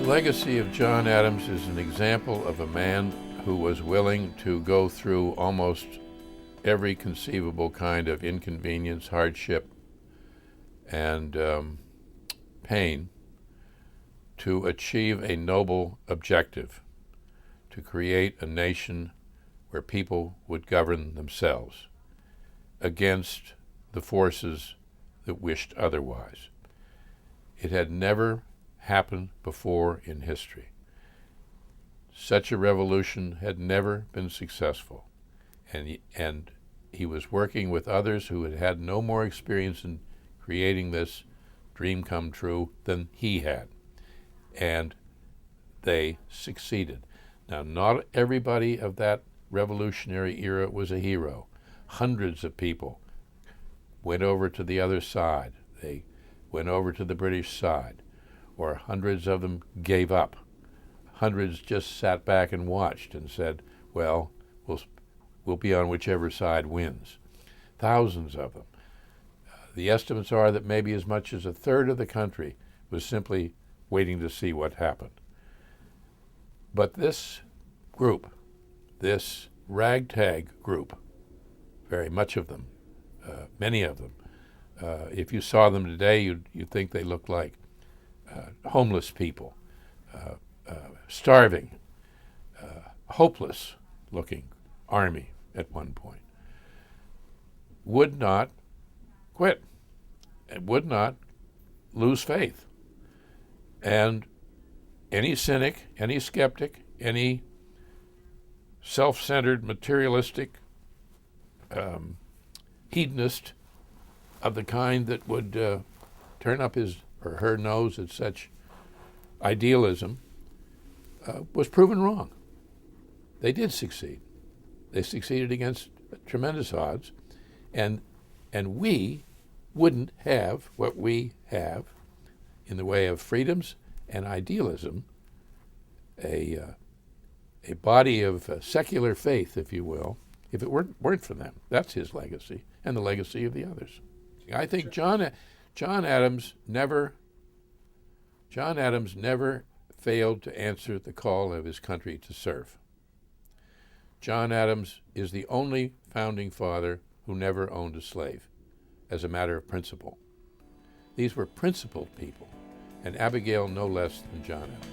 legacy of John Adams is an example of a man who was willing to go through almost every conceivable kind of inconvenience, hardship, and pain to achieve a noble objective, to create a nation where people would govern themselves against the forces that wished otherwise. It had never happened before in history. Such a revolution had never been successful, and he was working with others who had had no more experience in creating this dream come true than he had, and they succeeded. Now, not everybody of that revolutionary era was a hero. Hundreds of people went over to the other side. They went over to the British side, or hundreds of them gave up. Hundreds just sat back and watched and said, well, we'll be on whichever side wins. Thousands of them. The estimates are that maybe as much as a third of the country was simply waiting to see what happened. But this group, this ragtag group, very much of them, many of them, if you saw them today, you'd think they looked like homeless people, starving, hopeless-looking army at one point, would not quit and would not lose faith. And any cynic, any skeptic, any self-centered, materialistic hedonist of the kind that would turn up his or her nose at such idealism was proven wrong. They did succeed. They succeeded against tremendous odds, and we wouldn't have what we have in the way of freedoms and idealism, a body of secular faith, if you will, if it weren't for them. That's his legacy and the legacy of the others. I think John Adams never failed to answer the call of his country to serve. John Adams is the only founding father who never owned a slave, as a matter of principle. These were principled people, and Abigail no less than John Adams.